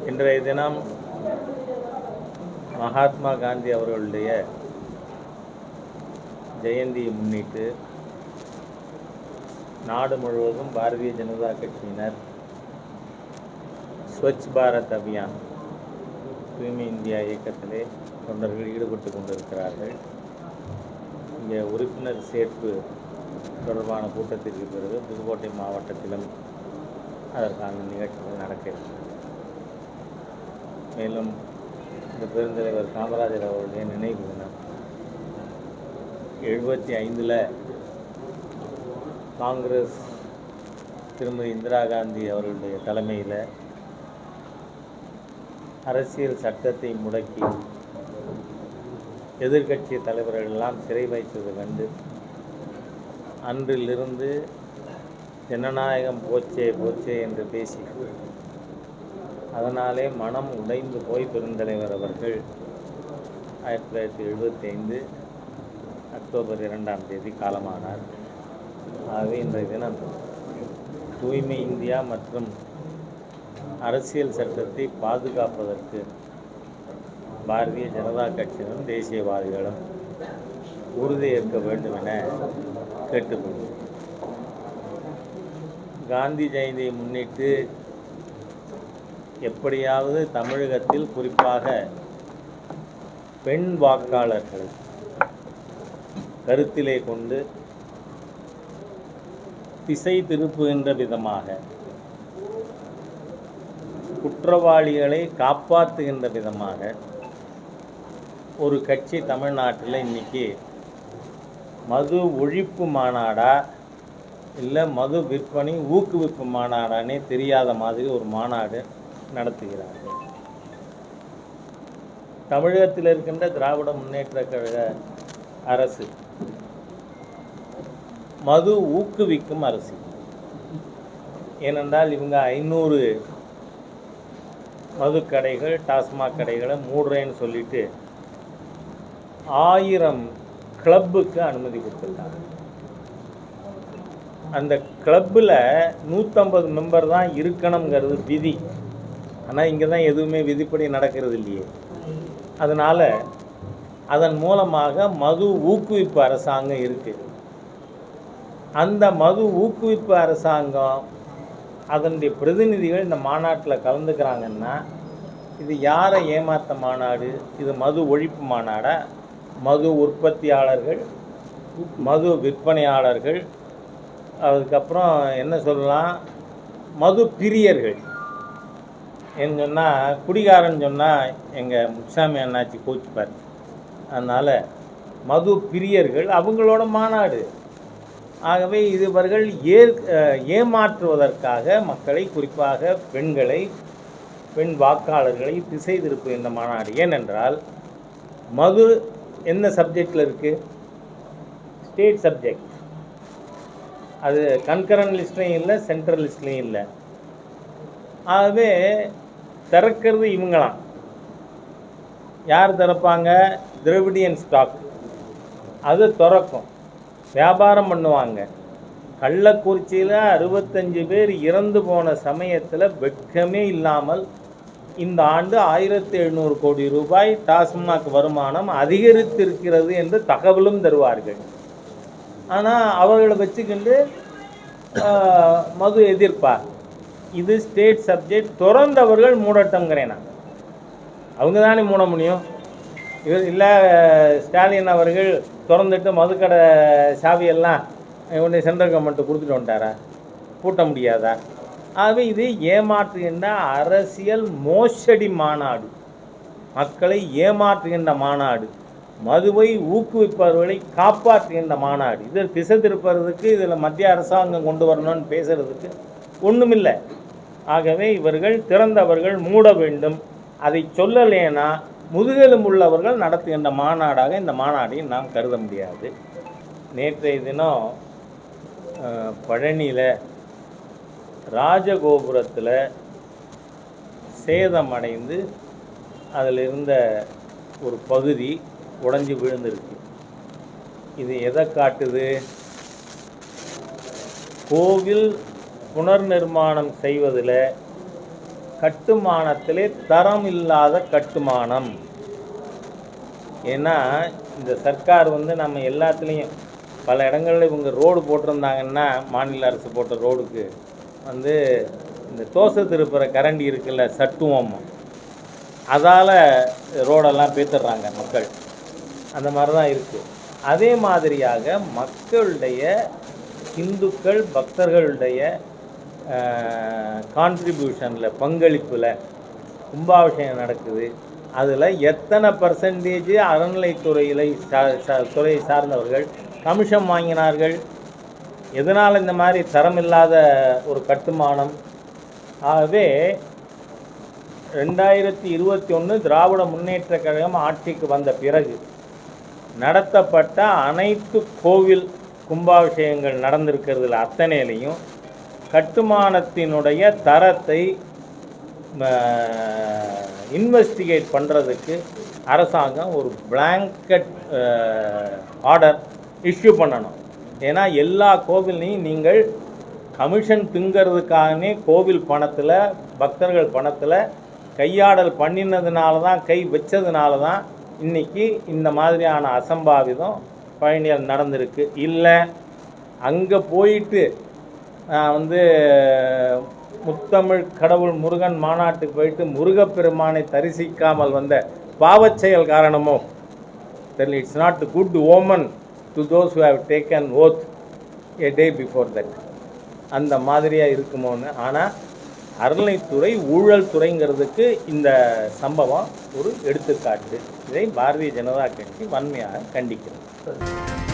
இன்றைய தினம் மகாத்மா காந்தி அவர்களுடைய ஜெயந்தியை முன்னிட்டு நாடு முழுவதும் பாரதிய ஜனதா கட்சியினர் ஸ்வச் பாரத் அபியான் தூய்மை இந்தியா இயக்கத்திலே தொண்டர்கள் ஈடுபட்டு கொண்டிருக்கிறார்கள். இங்கே உறுப்பினர் சேர்ப்பு தொடர்பான கூட்டத்திற்கு பிறகு புதுக்கோட்டை மாவட்டத்திலும் அதற்கான நிகழ்ச்சிகள் நடக்கிறது. மேலும் இந்த பெருந்தலைவர் காமராஜர் அவருடைய நினைவு தினம் 75 காங்கிரஸ் திருமதி இந்திரா காந்தி அவர்களுடைய தலைமையில் அரசியல் சட்டத்தை முடக்கி எதிர்க்கட்சி தலைவர்கள் எல்லாம் சிறை வைத்தது கண்டு அன்றிலிருந்து ஜனநாயகம் போச்சே போச்சே என்று பேசி அதனாலே மனம் உடைந்து போய் பெருந்தலைவர் அவர்கள் 1975 அக்டோபர் 2 காலமானார். ஆகவே இன்றைய தினம் தூய்மை இந்தியா மற்றும் அரசியல் சட்டத்தை பாதுகாப்பதற்கு பாரதிய ஜனதா கட்சியினரும் தேசியவாதிகளும் உறுதியேற்க வேண்டும் என கேட்டுக்கொள்கிறேன். காந்தி ஜெயந்தியை முன்னிட்டு எப்படியாவது தமிழகத்தில் குறிப்பாக பெண் வாக்காளர்களை கருத்திலே கொண்டு திசை திருப்புகின்ற விதமாக குற்றவாளிகளை காப்பாற்றுகின்ற விதமாக ஒரு கட்சி தமிழ்நாட்டில் இன்றைக்கி மது ஒழிப்பு மாநாடா இல்லை மது விற்பனை ஊக்குவிப்பு மாநாடானே தெரியாத மாதிரி ஒரு மாநாடு நடத்துகிறார்கள். தமிழகத்தில் இருக்கின்ற திராவிட முன்னேற்ற கழக அரசு மது ஊக்குவிக்கும் அரசு. ஏனென்றால் இவங்க 500 மதுக்கடைகள் டாஸ்மாக் கடைகளை மூடுறேன்னு சொல்லிட்டு 1000 கிளப்புக்கு அனுமதி கொடுத்துருக்காங்க. அந்த கிளப்பில் 150 மெம்பர் தான் இருக்கணுங்கிறது விதி. ஆனால் இங்கே தான் எதுவுமே விதிப்படி நடக்கிறது இல்லையே. அதனால் அதன் மூலமாக மது ஊக்குவிப்பு அரசாங்கம் இருக்குது. அந்த மது ஊக்குவிப்பு அரசாங்கம் அதனுடைய பிரதிநிதிகள் இந்த மாநாட்டில் கலந்துக்கிறாங்கன்னா இது யாரை ஏமாற்ற மாநாடு? இது மது ஒழிப்பு மாநாடா? மது உற்பத்தியாளர்கள், மது விற்பனையாளர்கள், அதுக்கப்புறம் என்ன சொல்லலாம், மது பிரியர்கள் என்ன சொன்னால், குடிகாரன் சொன்னால் எங்கள் முத்துசாமி அண்ணாச்சி கோச்சுப்பார். அதனால் மது பிரியர்கள் அவங்களோட மாநாடு. ஆகவே இவர்கள் ஏமாற்றுவதற்காக மக்களை, குறிப்பாக பெண்களை, பெண் வாக்காளர்களை திசை திருப்புகின்ற மாநாடு. ஏனென்றால் மது என்ன சப்ஜெக்டில் இருக்குது? State subject. அது கன்கரண்ட் லிஸ்ட்லையும் இல்லை, சென்ட்ரல் லிஸ்ட்லையும் இல்லை. ஆகவே திறக்கிறது இவங்களாம். யார் திறப்பாங்க? Dravidian stock. அது திறக்கும், வியாபாரம் பண்ணுவாங்க. கள்ளக்குறிச்சியில் 65 பேர் இறந்து போன சமயத்தில் வெட்கமே இல்லாமல் இந்த ஆண்டு 1700 கோடி ரூபாய் டாஸ்மாக் வருமானம் அதிகரித்திருக்கிறது என்று தகவலும் தருவார்கள். ஆனால் அவர்களை வச்சுக்கிண்டு மது எதிர்ப்பா? இது ஸ்டேட் சப்ஜெக்ட். திறந்தவர்கள் மூடட்டங்கிறேன் நான். அவங்க தானே மூட முடியும். இல்லை ஸ்டாலின் அவர்கள் திறந்துட்டு மதுக்கடை சாவியெல்லாம் உடனே சென்ட்ரல் கவர்மெண்ட்டு கொடுத்துட்டு வந்துட்டாரா? பூட்ட முடியாதா? ஆகவே இது ஏமாற்றுகின்ற அரசியல் மோசடி மாநாடு, மக்களை ஏமாற்றுகின்ற மாநாடு, மதுவை ஊக்குவிப்பவர்களை காப்பாற்றுகின்ற மாநாடு. இதில் திசை திருப்பறதுக்கு இதில் மத்திய அரசாங்கம் கொண்டு வரணும்னு பேசுகிறதுக்கு ஒன்றுமில்லை. ஆகவே இவர்கள் திறந்தவர்கள் மூட வேண்டும். அதை சொல்லலேனா முதுகெலும்புள்ளவர்கள் நடத்துகின்ற மாநாடாக இந்த மாநாடையும் நாம் கருத முடியாது. நேற்றைய தினம் பழனியில் ராஜகோபுரத்தில் சேதமடைந்து அதில் இருந்த ஒரு பகுதி உடைஞ்சி விழுந்திருக்கு. இது எதை காட்டுது? கோவில் புனர் நிர்மாணம் செய்வதில் கட்டுமானத்திலே தரம் இல்லாத கட்டுமானம். ஏன்னா இந்த சர்க்கார் வந்து நம்ம எல்லாத்துலேயும் பல இடங்களில் இவங்க ரோடு போட்டிருந்தாங்கன்னா, மாநில அரசு போட்ட ரோடுக்கு வந்து இந்த தோசை திருப்புற கரண்டி இருக்குல்ல, சட்டுவம், அதால் ரோடெல்லாம் பேத்துடுறாங்க மக்கள். அந்த மாதிரி தான் இருக்குது. அதே மாதிரியாக மக்களுடைய, இந்துக்கள் பக்தர்களுடைய கான்ட்ரிபியூஷனில், பங்களிப்பில் கும்பாபிஷேகம் நடக்குது. அதில் எத்தனை பர்சன்டேஜ் அறநிலைத்துறையில் துறையை சார்ந்தவர்கள் கமிஷன் வாங்கினார்கள்? எதனால் இந்த மாதிரி தரமில்லாத ஒரு கட்டுமானம்? ஆகவே 2021 திராவிட முன்னேற்ற கழகம் ஆட்சிக்கு வந்த பிறகு நடத்தப்பட்ட அனைத்து கோவில் கும்பாபிஷேகங்கள் நடந்திருக்கிறதுல அத்தனையிலையும் கட்டுமானத்தினுடைய தரத்தை இன்வெஸ்டிகேட் பண்ணுறதுக்கு அரசாங்கம் ஒரு பிளாங்கெட் ஆர்டர் இஷ்யூ பண்ணணும். ஏன்னா எல்லா கோவில்லையும் நீங்கள் கமிஷன் திங்கிறதுக்காகவே கோவில் பணத்தில், பக்தர்கள் பணத்தில் கையாடல் பண்ணினதுனால தான், கை வச்சதுனால தான் இன்றைக்கி இந்த மாதிரியான அசம்பாவிதம் பழனியில் நடந்திருக்கு. இல்லை அங்கே போயிட்டு வந்து முத்தமிழ் கடவுள் முருகன் மாநாட்டுக்கு போயிட்டு முருகப்பெருமானை தரிசிக்காமல் வந்த பாவச் செயல் காரணமோ தெரியல. It's not good Oman to those who have taken oath a day before that. அந்த மாதிரியாக இருக்குமோன்னு. ஆனால் அறநிலைத்துறை ஊழல் துறைங்கிறதுக்கு இந்த சம்பவம் ஒரு எடுத்துக்காட்டு. இதை பாரதிய ஜனதா கட்சி வன்மையாக கண்டிக்கிறது.